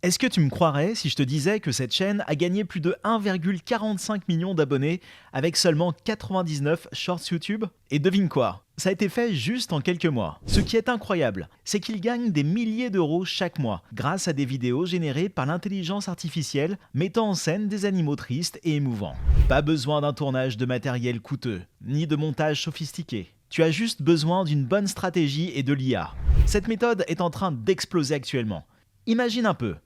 Est-ce que tu me croirais si je te disais que cette chaîne a gagné plus de 1,45 million d'abonnés avec seulement 99 shorts YouTube? Et devine quoi? Ça a été fait juste en quelques mois. Ce qui est incroyable, c'est qu'il gagne des milliers d'euros chaque mois grâce à des vidéos générées par l'intelligence artificielle mettant en scène des animaux tristes et émouvants. Pas besoin d'un tournage de matériel coûteux, ni de montage sophistiqué. Tu as juste besoin d'une bonne stratégie et de l'IA. Cette méthode est en train d'exploser actuellement. Imagine un peu.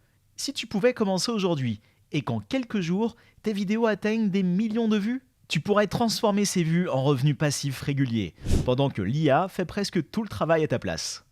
Si tu pouvais commencer aujourd'hui et qu'en quelques jours, tes vidéos atteignent des millions de vues, tu pourrais transformer ces vues en revenus passifs réguliers, pendant que l'IA fait presque tout le travail à ta place.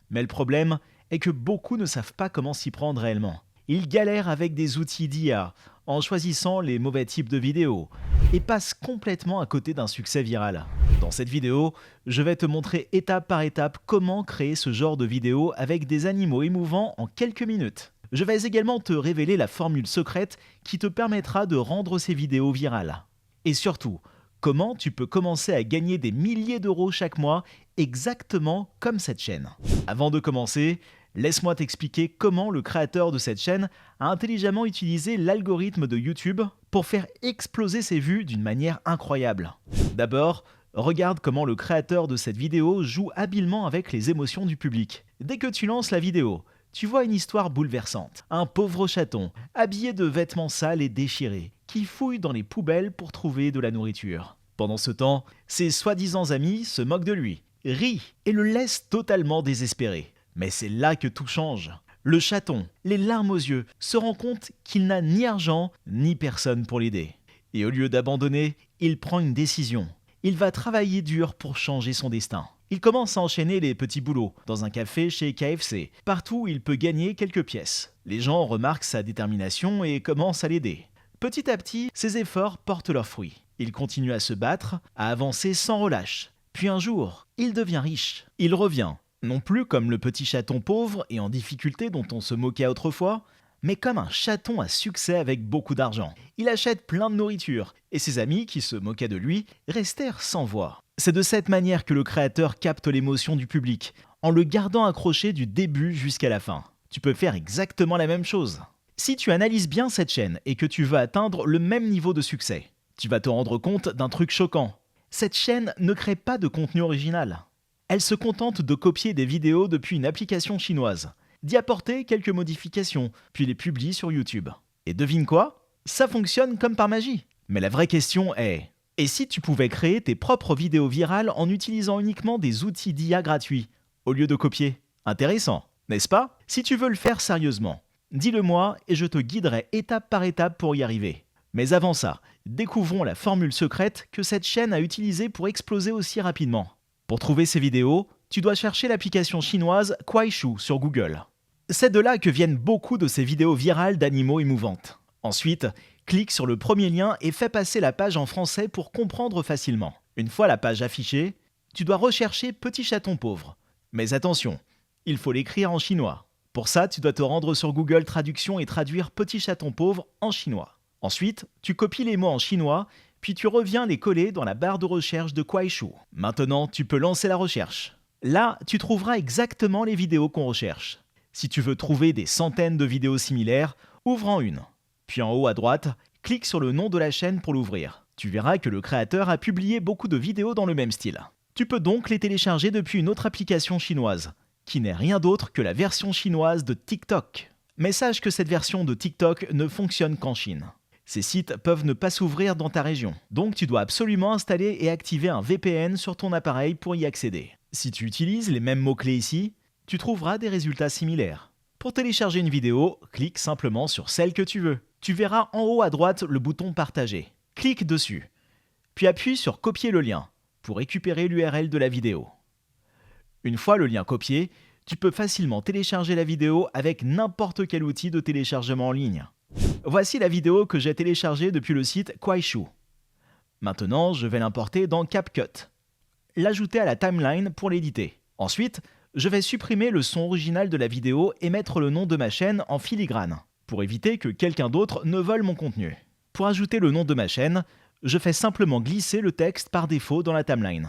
Mais le problème est que beaucoup ne savent pas comment s'y prendre réellement. Ils galèrent avec des outils d'IA, en choisissant les mauvais types de vidéos, et passent complètement à côté d'un succès viral. Dans cette vidéo, je vais te montrer étape par étape comment créer ce genre de vidéo avec des animaux émouvants en quelques minutes. Je vais également te révéler la formule secrète qui te permettra de rendre ces vidéos virales. Et surtout, comment tu peux commencer à gagner des milliers d'euros chaque mois exactement comme cette chaîne. Avant de commencer, laisse-moi t'expliquer comment le créateur de cette chaîne a intelligemment utilisé l'algorithme de YouTube pour faire exploser ses vues d'une manière incroyable. D'abord, regarde comment le créateur de cette vidéo joue habilement avec les émotions du public. Dès que tu lances la vidéo, tu vois une histoire bouleversante. Un pauvre chaton, habillé de vêtements sales et déchirés, qui fouille dans les poubelles pour trouver de la nourriture. Pendant ce temps, ses soi-disant amis se moquent de lui, rient et le laissent totalement désespéré. Mais c'est là que tout change. Le chaton, les larmes aux yeux, se rend compte qu'il n'a ni argent ni personne pour l'aider. Et au lieu d'abandonner, il prend une décision. Il va travailler dur pour changer son destin. Il commence à enchaîner les petits boulots, dans un café chez KFC. Partout où il peut gagner quelques pièces. Les gens remarquent sa détermination et commencent à l'aider. Petit à petit, ses efforts portent leurs fruits. Il continue à se battre, à avancer sans relâche. Puis un jour, il devient riche. Il revient, non plus comme le petit chaton pauvre et en difficulté dont on se moquait autrefois, mais comme un chaton à succès avec beaucoup d'argent. Il achète plein de nourriture, et ses amis, qui se moquaient de lui, restèrent sans voix. C'est de cette manière que le créateur capte l'émotion du public, en le gardant accroché du début jusqu'à la fin. Tu peux faire exactement la même chose. Si tu analyses bien cette chaîne et que tu veux atteindre le même niveau de succès, tu vas te rendre compte d'un truc choquant. Cette chaîne ne crée pas de contenu original. Elle se contente de copier des vidéos depuis une application chinoise, d'y apporter quelques modifications, puis les publie sur YouTube. Et devine quoi? Ça fonctionne comme par magie. Mais la vraie question est... Et si tu pouvais créer tes propres vidéos virales en utilisant uniquement des outils d'IA gratuits, au lieu de copier? Intéressant, n'est-ce pas? Si tu veux le faire sérieusement, dis-le moi et je te guiderai étape par étape pour y arriver. Mais avant ça, découvrons la formule secrète que cette chaîne a utilisée pour exploser aussi rapidement. Pour trouver ces vidéos, tu dois chercher l'application chinoise Kuaishou sur Google. C'est de là que viennent beaucoup de ces vidéos virales d'animaux émouvantes. Ensuite, clique sur le premier lien et fais passer la page en français pour comprendre facilement. Une fois la page affichée, tu dois rechercher Petit chaton pauvre. Mais attention, il faut l'écrire en chinois. Pour ça, tu dois te rendre sur Google Traduction et traduire Petit chaton pauvre en chinois. Ensuite, tu copies les mots en chinois, puis tu reviens les coller dans la barre de recherche de Kuaishou. Maintenant, tu peux lancer la recherche. Là, tu trouveras exactement les vidéos qu'on recherche. Si tu veux trouver des centaines de vidéos similaires, ouvre en une. Puis en haut à droite, clique sur le nom de la chaîne pour l'ouvrir. Tu verras que le créateur a publié beaucoup de vidéos dans le même style. Tu peux donc les télécharger depuis une autre application chinoise, qui n'est rien d'autre que la version chinoise de TikTok. Mais sache que cette version de TikTok ne fonctionne qu'en Chine. Ces sites peuvent ne pas s'ouvrir dans ta région, donc tu dois absolument installer et activer un VPN sur ton appareil pour y accéder. Si tu utilises les mêmes mots-clés ici, tu trouveras des résultats similaires. Pour télécharger une vidéo, clique simplement sur celle que tu veux. Tu verras en haut à droite le bouton Partager. Clique dessus, puis appuie sur Copier le lien pour récupérer l'URL de la vidéo. Une fois le lien copié, tu peux facilement télécharger la vidéo avec n'importe quel outil de téléchargement en ligne. Voici la vidéo que j'ai téléchargée depuis le site Kuaishou. Maintenant, je vais l'importer dans CapCut, l'ajouter à la timeline pour l'éditer. Ensuite, je vais supprimer le son original de la vidéo et mettre le nom de ma chaîne en filigrane, pour éviter que quelqu'un d'autre ne vole mon contenu. Pour ajouter le nom de ma chaîne, je fais simplement glisser le texte par défaut dans la timeline.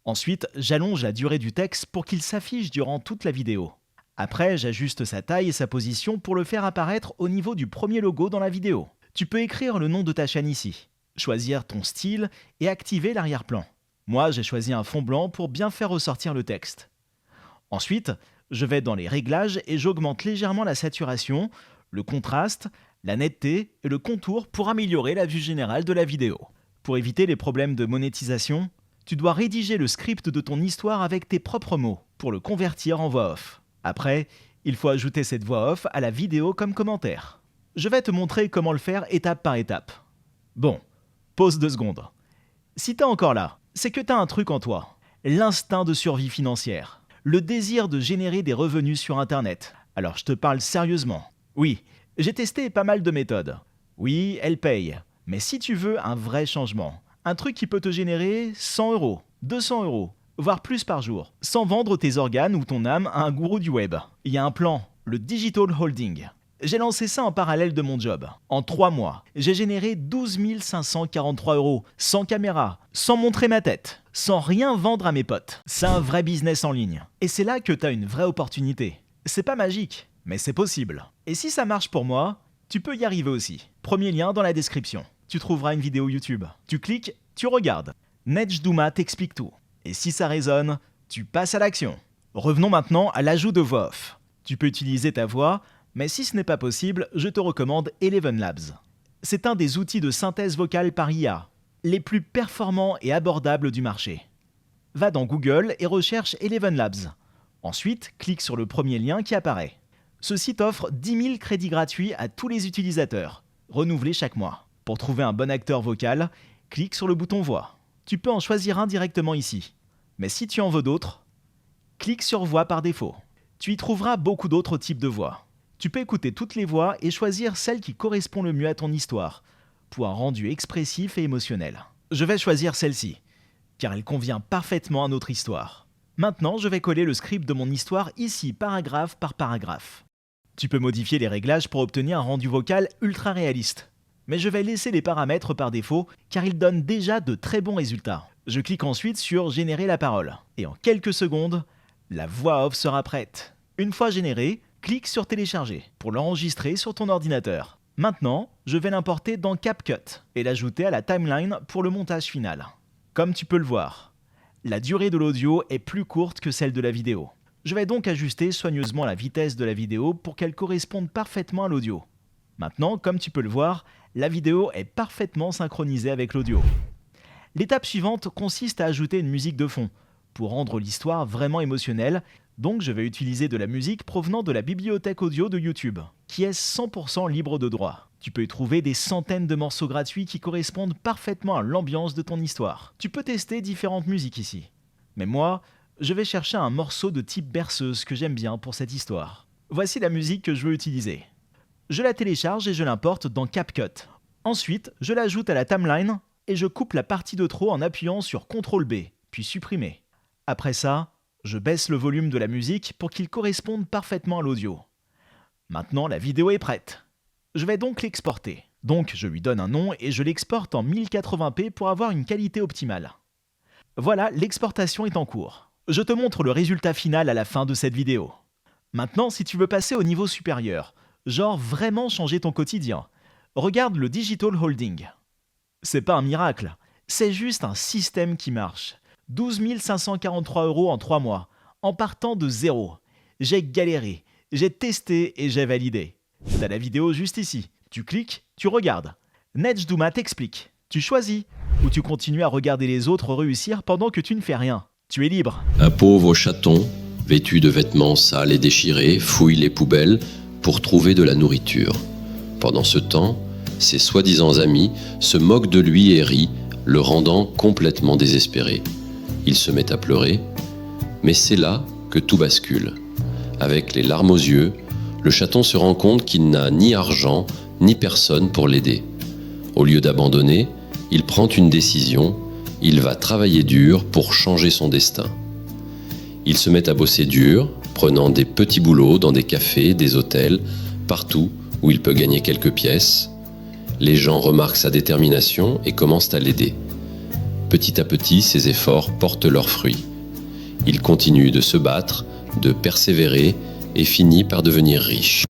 Ensuite, j'allonge la durée du texte pour qu'il s'affiche durant toute la vidéo. Après, j'ajuste sa taille et sa position pour le faire apparaître au niveau du premier logo dans la vidéo. Tu peux écrire le nom de ta chaîne ici, choisir ton style et activer l'arrière-plan. Moi, j'ai choisi un fond blanc pour bien faire ressortir le texte. Ensuite, je vais dans les réglages et j'augmente légèrement la saturation, le contraste, la netteté et le contour pour améliorer la vue générale de la vidéo. Pour éviter les problèmes de monétisation, tu dois rédiger le script de ton histoire avec tes propres mots pour le convertir en voix off. Après, il faut ajouter cette voix off à la vidéo comme commentaire. Je vais te montrer comment le faire étape par étape. Bon, pause 2 secondes. Si t'es encore là, c'est que t'as un truc en toi. L'instinct de survie financière. Le désir de générer des revenus sur Internet. Alors je te parle sérieusement. Oui, j'ai testé pas mal de méthodes. Oui, elles payent. Mais si tu veux un vrai changement, un truc qui peut te générer 100 €, 200 €, voire plus par jour, sans vendre tes organes ou ton âme à un gourou du web. Il y a un plan, le Digital Holding. J'ai lancé ça en parallèle de mon job. En 3 mois, j'ai généré 12 543 €, sans caméra, sans montrer ma tête, sans rien vendre à mes potes. C'est un vrai business en ligne. Et c'est là que t'as une vraie opportunité. C'est pas magique, mais c'est possible. Et si ça marche pour moi, tu peux y arriver aussi. Premier lien dans la description. Tu trouveras une vidéo YouTube. Tu cliques, tu regardes. Nejduma t'explique tout. Et si ça résonne, tu passes à l'action. Revenons maintenant à l'ajout de voix off. Tu peux utiliser ta voix, mais si ce n'est pas possible, je te recommande Eleven Labs. C'est un des outils de synthèse vocale par IA, les plus performants et abordables du marché. Va dans Google et recherche Eleven Labs. Ensuite, clique sur le premier lien qui apparaît. Ce site offre 10 000 crédits gratuits à tous les utilisateurs, renouvelés chaque mois. Pour trouver un bon acteur vocal, clique sur le bouton Voix. Tu peux en choisir un directement ici. Mais si tu en veux d'autres, clique sur Voix par défaut. Tu y trouveras beaucoup d'autres types de voix. Tu peux écouter toutes les voix et choisir celle qui correspond le mieux à ton histoire, pour un rendu expressif et émotionnel. Je vais choisir celle-ci, car elle convient parfaitement à notre histoire. Maintenant, je vais coller le script de mon histoire ici, paragraphe par paragraphe. Tu peux modifier les réglages pour obtenir un rendu vocal ultra réaliste. Mais je vais laisser les paramètres par défaut, car ils donnent déjà de très bons résultats. Je clique ensuite sur « Générer la parole » et en quelques secondes, la voix off sera prête. Une fois générée, clique sur « Télécharger » pour l'enregistrer sur ton ordinateur. Maintenant, je vais l'importer dans CapCut et l'ajouter à la timeline pour le montage final. Comme tu peux le voir, la durée de l'audio est plus courte que celle de la vidéo. Je vais donc ajuster soigneusement la vitesse de la vidéo pour qu'elle corresponde parfaitement à l'audio. Maintenant, comme tu peux le voir, la vidéo est parfaitement synchronisée avec l'audio. L'étape suivante consiste à ajouter une musique de fond pour rendre l'histoire vraiment émotionnelle. Donc je vais utiliser de la musique provenant de la bibliothèque audio de YouTube, qui est 100% libre de droit. Tu peux y trouver des centaines de morceaux gratuits qui correspondent parfaitement à l'ambiance de ton histoire. Tu peux tester différentes musiques ici. Mais moi, je vais chercher un morceau de type berceuse que j'aime bien pour cette histoire. Voici la musique que je veux utiliser. Je la télécharge et je l'importe dans CapCut. Ensuite, je l'ajoute à la timeline et je coupe la partie de trop en appuyant sur CTRL B, puis supprimer. Après ça, je baisse le volume de la musique pour qu'il corresponde parfaitement à l'audio. Maintenant, la vidéo est prête. Je vais donc l'exporter. Donc, je lui donne un nom et je l'exporte en 1080p pour avoir une qualité optimale. Voilà, l'exportation est en cours. Je te montre le résultat final à la fin de cette vidéo. Maintenant, si tu veux passer au niveau supérieur, genre vraiment changer ton quotidien, regarde le Digital Holding. C'est pas un miracle, c'est juste un système qui marche. 12 543 € en 3 mois, en partant de zéro. J'ai galéré, j'ai testé et j'ai validé. T'as la vidéo juste ici. Tu cliques, tu regardes. Nejduma t'explique. Tu choisis. Ou tu continues à regarder les autres réussir pendant que tu ne fais rien. Tu es libre. Un pauvre chaton, vêtu de vêtements sales et déchirés, fouille les poubelles pour trouver de la nourriture. Pendant ce temps, ses soi-disant amis se moquent de lui et rient, le rendant complètement désespéré. Il se met à pleurer, mais c'est là que tout bascule. Avec les larmes aux yeux, le chaton se rend compte qu'il n'a ni argent, ni personne pour l'aider. Au lieu d'abandonner, il prend une décision, il va travailler dur pour changer son destin. Il se met à bosser dur, prenant des petits boulots dans des cafés, des hôtels, partout où il peut gagner quelques pièces. Les gens remarquent sa détermination et commencent à l'aider. Petit à petit, ses efforts portent leurs fruits. Il continue de se battre, de persévérer et finit par devenir riche.